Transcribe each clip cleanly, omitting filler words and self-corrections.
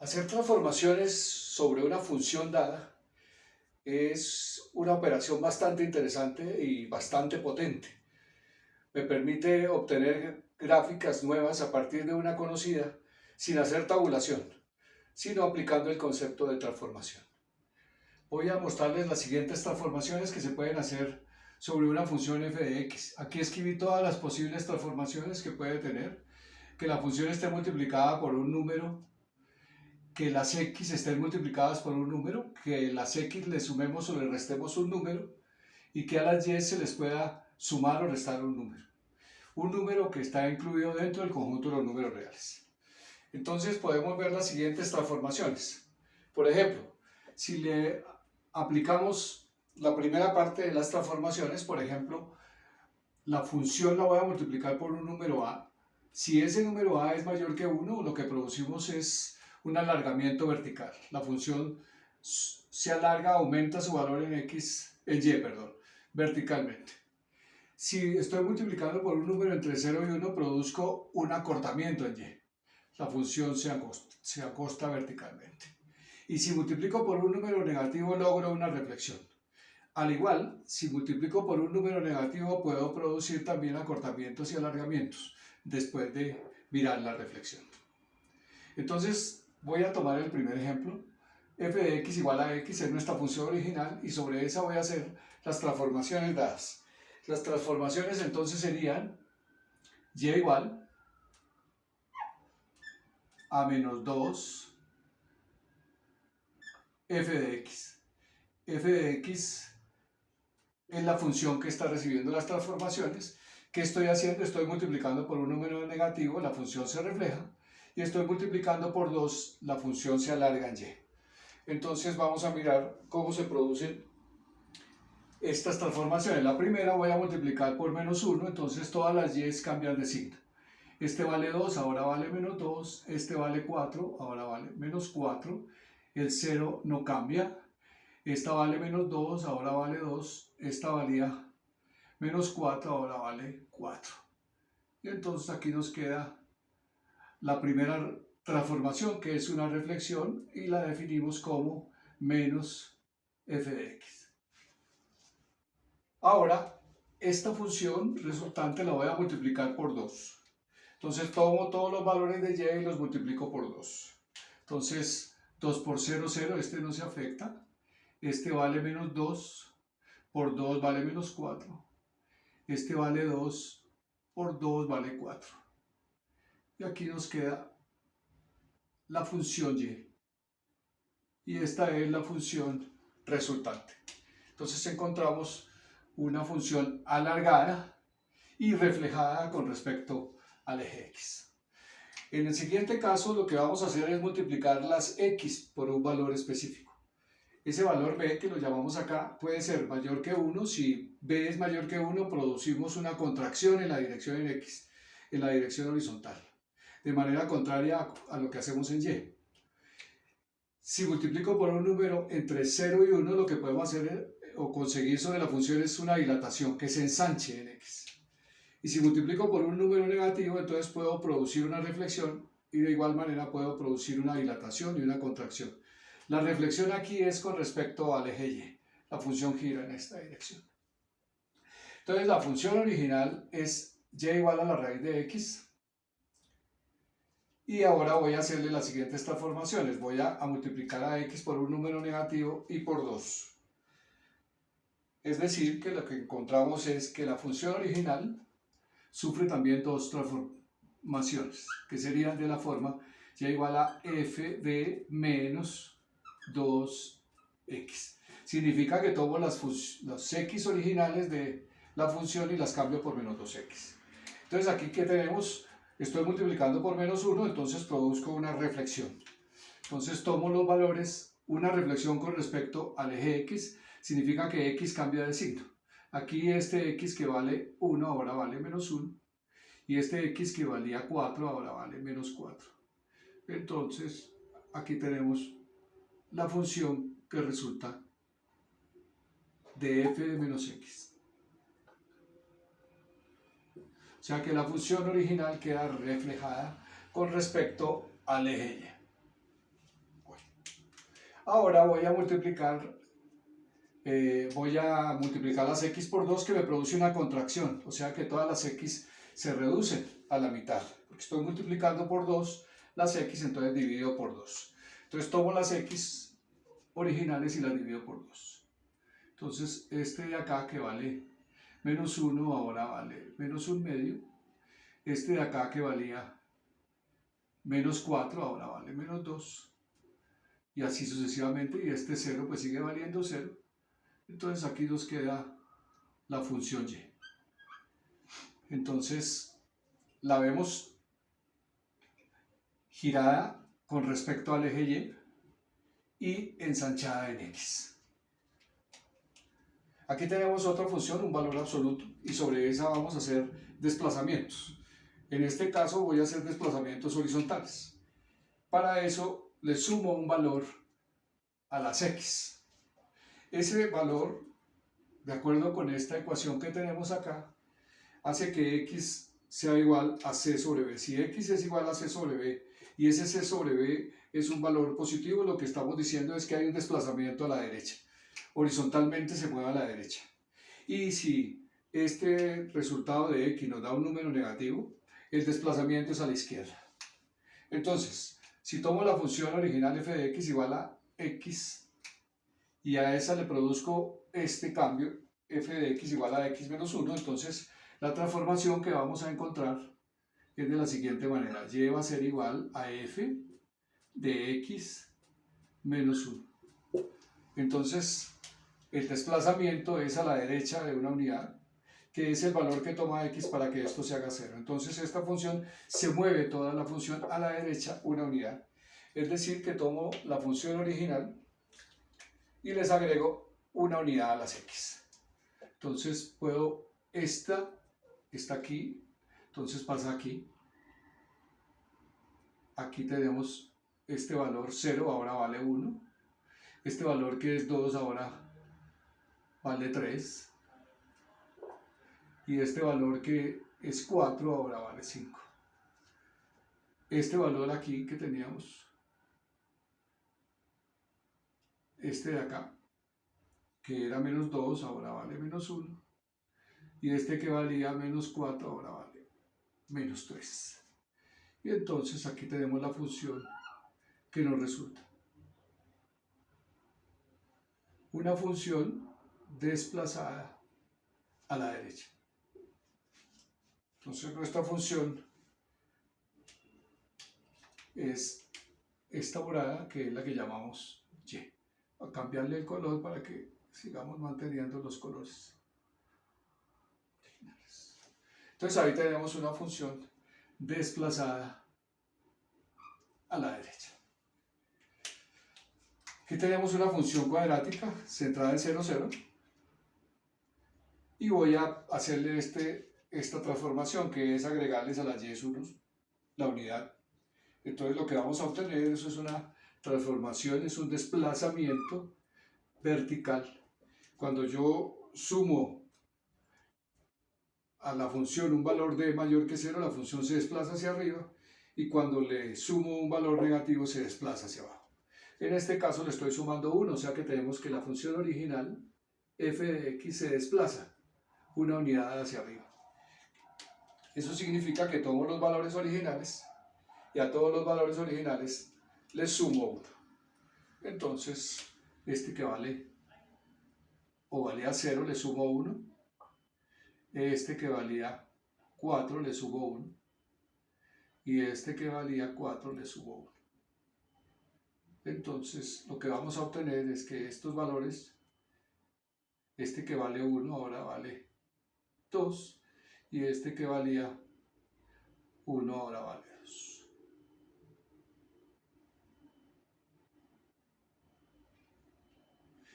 Hacer transformaciones sobre una función dada es una operación bastante interesante y bastante potente. Me permite obtener gráficas nuevas a partir de una conocida sin hacer tabulación, sino aplicando el concepto de transformación. Voy a mostrarles las siguientes transformaciones que se pueden hacer sobre una función f de x. Aquí escribí todas las posibles transformaciones que puede tener: que la función esté multiplicada por un número, que las x estén multiplicadas por un número, que las x le sumemos o le restemos un número y que a las y se les pueda sumar o restar un número. Un número que está incluido dentro del conjunto de los números reales. Entonces podemos ver las siguientes transformaciones. Por ejemplo, si le aplicamos la primera parte de las transformaciones, por ejemplo, la función la voy a multiplicar por un número a. Si ese número a es mayor que 1, lo que producimos es un alargamiento vertical. La función se alarga, aumenta su valor en verticalmente. Si estoy multiplicando por un número entre 0 y 1, produzco un acortamiento en y. La función se acosta verticalmente. Y si multiplico por un número negativo, logro una reflexión. Al igual, si multiplico por un número negativo, puedo producir también acortamientos y alargamientos después de mirar la reflexión. Entonces, voy a tomar el primer ejemplo. F de x igual a x es nuestra función original y sobre esa voy a hacer las transformaciones dadas. Las transformaciones entonces serían y igual a menos 2 f de x. F de x es la función que está recibiendo las transformaciones. ¿Qué estoy haciendo? Estoy multiplicando por un número negativo, la función se refleja, y estoy multiplicando por 2, la función se alarga en y. Entonces vamos a mirar cómo se producen estas transformaciones. La primera voy a multiplicar por menos 1, entonces todas las y cambian de signo. Este vale 2, ahora vale menos 2, este vale 4, ahora vale menos 4, el 0 no cambia, esta vale menos 2, ahora vale 2, esta valía menos 4, ahora vale 4. Y entonces aquí nos queda la primera transformación, que es una reflexión, y la definimos como menos f de x. Ahora, esta función resultante la voy a multiplicar por 2. Entonces tomo todos los valores de y y los multiplico por 2. Entonces 2 por 0, 0, este no se afecta. Este vale menos 2, por 2 vale menos 4. Este vale 2, por 2 vale 4. Y aquí nos queda la función y. Y esta es la función resultante. Entonces encontramos una función alargada y reflejada con respecto al eje x. En el siguiente caso lo que vamos a hacer es multiplicar las x por un valor específico. Ese valor b, que lo llamamos acá, puede ser mayor que 1. Si b es mayor que 1, producimos una contracción en la dirección en x, en la dirección horizontal, de manera contraria a lo que hacemos en y. Si multiplico por un número entre 0 y 1, lo que podemos hacer o conseguir sobre la función es una dilatación, que se ensanche en x. Y si multiplico por un número negativo, entonces puedo producir una reflexión y de igual manera puedo producir una dilatación y una contracción. La reflexión aquí es con respecto al eje y. La función gira en esta dirección. Entonces la función original es y igual a la raíz de x. Y ahora voy a hacerle las siguientes transformaciones. Voy a multiplicar a x por un número negativo y por 2. Es decir, que lo que encontramos es que la función original sufre también dos transformaciones, que serían de la forma y igual a f de menos 2x. Significa que tomo las x originales de la función y las cambio por menos 2x. Entonces aquí, ¿qué tenemos? Estoy multiplicando por menos 1, entonces produzco una reflexión. Entonces tomo los valores, una reflexión con respecto al eje x, significa que x cambia de signo. Aquí este x que vale 1 ahora vale menos 1, y este x que valía 4 ahora vale menos 4. Entonces aquí tenemos la función que resulta de f de menos x. O sea que la función original queda reflejada con respecto al eje y. Ahora voy a multiplicar las x por 2 que me produce una contracción, o sea que todas las x se reducen a la mitad, porque estoy multiplicando por 2 las x, entonces divido por 2. Entonces tomo las x originales y las divido por 2. Entonces este de acá que vale menos 1 ahora vale menos 1/2. Este de acá que valía menos 4 ahora vale menos 2. Y así sucesivamente, y este 0 pues sigue valiendo 0. Entonces aquí nos queda la función y. Entonces la vemos girada con respecto al eje y ensanchada en x. Aquí tenemos otra función, un valor absoluto, y sobre esa vamos a hacer desplazamientos. En este caso voy a hacer desplazamientos horizontales. Para eso le sumo un valor a las x. Ese valor, de acuerdo con esta ecuación que tenemos acá, hace que x sea igual a c sobre b. Si x es igual a c sobre b y ese c sobre b es un valor positivo, lo que estamos diciendo es que hay un desplazamiento a la derecha. Horizontalmente se mueve a la derecha. Y si este resultado de x nos da un número negativo, el desplazamiento es a la izquierda. Entonces, si tomo la función original f de x igual a x y a esa le produzco este cambio, f de x igual a x menos 1, entonces la transformación que vamos a encontrar es de la siguiente manera. Y va a ser igual a f de x menos 1. Entonces, el desplazamiento es a la derecha de una unidad, que es el valor que toma x para que esto se haga 0. Entonces, esta función se mueve toda la función a la derecha una unidad. Es decir, que tomo la función original y les agrego una unidad a las x. Entonces, esta está aquí, entonces pasa aquí. Aquí tenemos este valor 0, ahora vale 1. Este valor que es 2 ahora vale 3. Y este valor que es 4 ahora vale 5. Este valor aquí que teníamos, este de acá, que era menos 2 ahora vale menos 1. Y este que valía menos 4 ahora vale menos 3. Y entonces aquí tenemos la función que nos resulta. Una función desplazada a la derecha. Entonces nuestra función es esta morada, que es la que llamamos y. A cambiarle el color para que sigamos manteniendo los colores originales. Entonces ahí tenemos una función desplazada a la derecha. Aquí tenemos una función cuadrática centrada en 0, 0. Y voy a hacerle esta transformación, que es agregarles a las y unos la unidad. Entonces lo que vamos a obtener, eso es una transformación, es un desplazamiento vertical. Cuando yo sumo a la función un valor de mayor que 0, la función se desplaza hacia arriba, y cuando le sumo un valor negativo se desplaza hacia abajo. En este caso le estoy sumando 1, o sea que tenemos que la función original f de x se desplaza una unidad hacia arriba. Eso significa que tomo los valores originales y a todos los valores originales les sumo 1. Entonces, este que valía 0 le sumo 1. Este que valía 4 le subo 1. Y este que valía 4 le subo 1. Entonces, lo que vamos a obtener es que estos valores, este que vale 1 ahora vale 2. Y este que valía 1 ahora vale 2.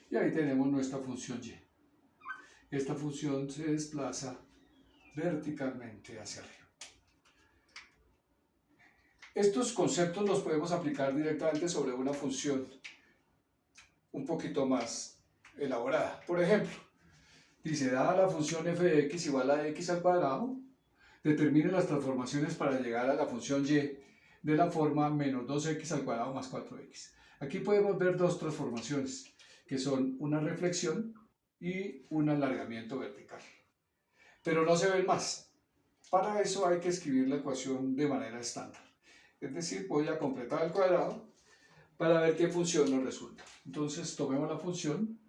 Y ahí tenemos nuestra función y. Esta función se desplaza verticalmente hacia arriba. Estos conceptos los podemos aplicar directamente sobre una función un poquito más elaborada. Por ejemplo, dice, dada la función f de x igual a x al cuadrado, determine las transformaciones para llegar a la función y de la forma menos 2x al cuadrado más 4x. Aquí podemos ver dos transformaciones, que son una reflexión y un alargamiento vertical. Pero no se ven más. Para eso hay que escribir la ecuación de manera estándar. Es decir, voy a completar el cuadrado para ver qué función nos resulta. Entonces, tomemos la función.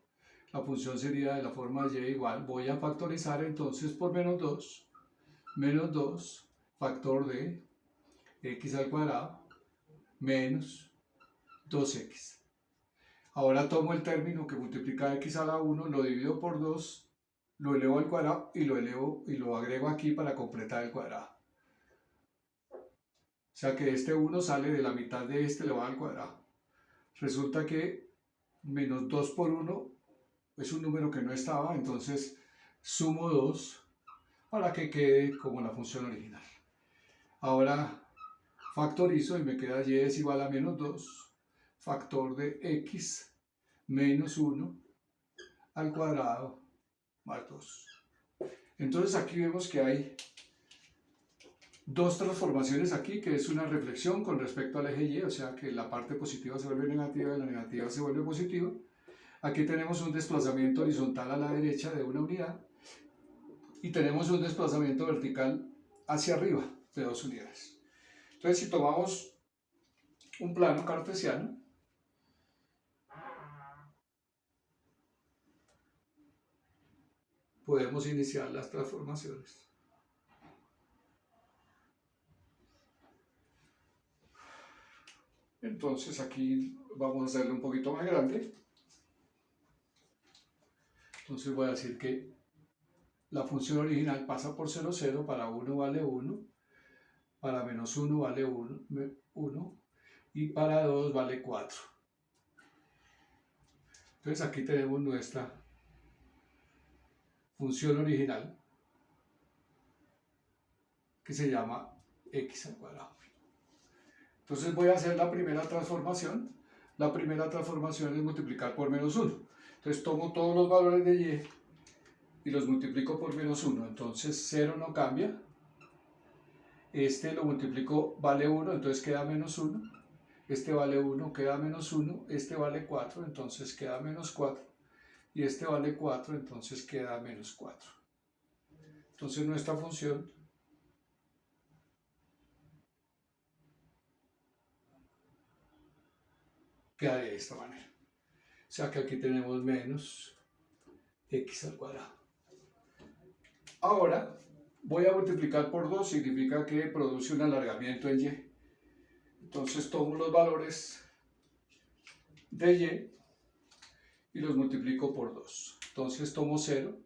La función sería de la forma y igual. Voy a factorizar entonces por menos 2, factor de x al cuadrado, menos 2x. Ahora tomo el término que multiplica x a la 1, lo divido por 2, lo elevo al cuadrado y lo agrego aquí para completar el cuadrado. O sea que este 1 sale de la mitad de este elevado al cuadrado. Resulta que menos 2 por 1 es un número que no estaba, entonces sumo 2 para que quede como la función original. Ahora factorizo y me queda y es igual a menos 2, factor de x menos 1 al cuadrado más 2. Entonces aquí vemos que hay dos transformaciones aquí, que es una reflexión con respecto al eje y, o sea que la parte positiva se vuelve negativa y la negativa se vuelve positiva. Aquí tenemos un desplazamiento horizontal a la derecha de una unidad y tenemos un desplazamiento vertical hacia arriba de 2 unidades. Entonces, si tomamos un plano cartesiano, podemos iniciar las transformaciones. Entonces aquí vamos a hacerlo un poquito más grande. Entonces voy a decir que la función original pasa por 0, 0, para 1 vale 1, para menos 1 vale 1 y para 2 vale 4. Entonces aquí tenemos nuestra función original que se llama x al cuadrado. Entonces voy a hacer la primera transformación. La primera transformación es multiplicar por menos 1. Entonces tomo todos los valores de y los multiplico por menos 1. Entonces 0 no cambia. Este lo multiplico, vale 1, entonces queda menos 1. Este vale 1, queda menos 1. Este vale 4, entonces queda menos 4. Y este vale 4, entonces queda menos 4. Entonces nuestra función queda de esta manera. O sea que aquí tenemos menos x al cuadrado. Ahora voy a multiplicar por 2, significa que produce un alargamiento en y. Entonces tomo los valores de y los multiplico por 2. Entonces tomo 0,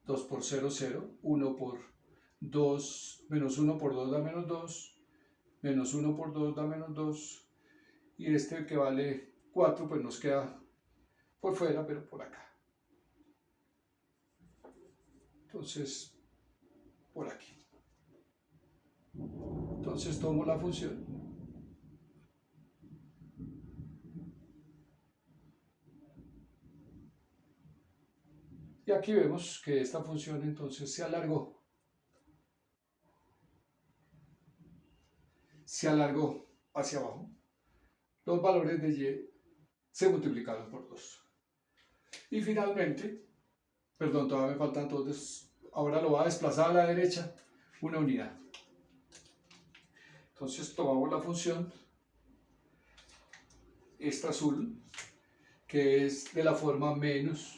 2 por 0, 0, 1 por 2, menos 1 por 2 da menos 2, menos 1 por 2 da menos 2, y este que vale 4 pues nos queda por fuera, pero por acá. Entonces, por aquí. Entonces tomo la función. Y aquí vemos que esta función entonces se alargó. Se alargó hacia abajo. Los valores de y se multiplicaron por 2. Y finalmente, perdón, todavía me faltan dos. Ahora lo va a desplazar a la derecha una unidad. Entonces tomamos la función, esta azul, que es de la forma menos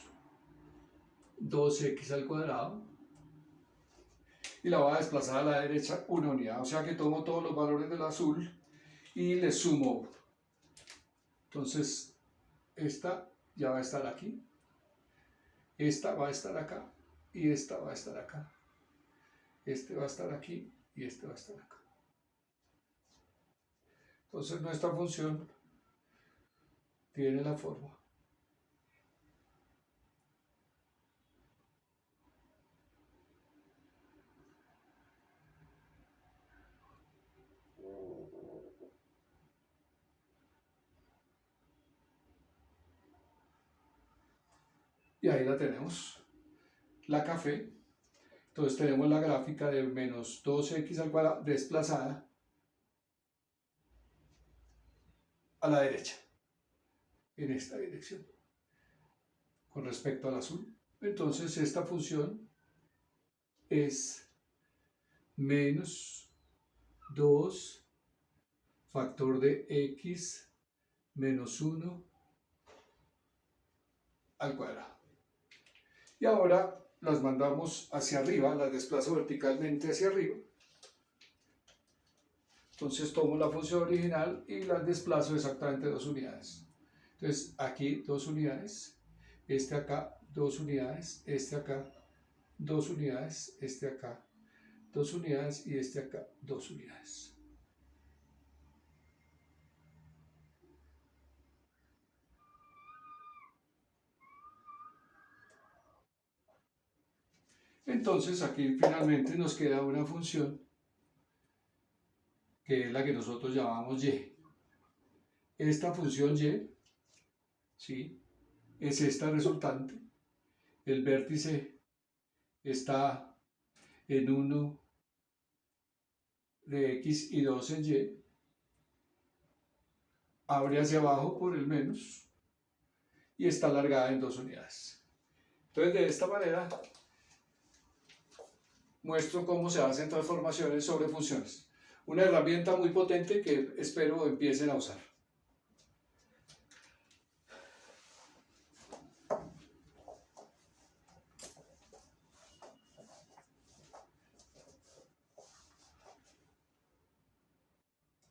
2x al cuadrado, y la voy a desplazar a la derecha una unidad. O sea que tomo todos los valores del azul y le sumo 1. Entonces, esta ya va a estar aquí, esta va a estar acá y esta va a estar acá. Este va a estar aquí y este va a estar acá. Entonces nuestra función tiene la forma. Y ahí la tenemos, la café. Entonces tenemos la gráfica de menos 2x al cuadrado desplazada a la derecha. en esta dirección con respecto al azul. Entonces esta función es menos 2 factor de x menos 1 al cuadrado. Y ahora las mandamos hacia arriba, las desplazo verticalmente hacia arriba. Entonces tomo la función original y las desplazo exactamente 2 unidades. Entonces aquí 2 unidades, este acá 2 unidades, este acá 2 unidades, este acá 2 unidades y este acá 2 unidades. Entonces aquí finalmente nos queda una función que es la que nosotros llamamos y. Esta función y, ¿sí?, es esta resultante. El vértice está en 1 de x y 2 en y. Abre hacia abajo por el menos y está alargada en 2 unidades. Entonces de esta manera muestro cómo se hacen transformaciones sobre funciones. Una herramienta muy potente que espero empiecen a usar.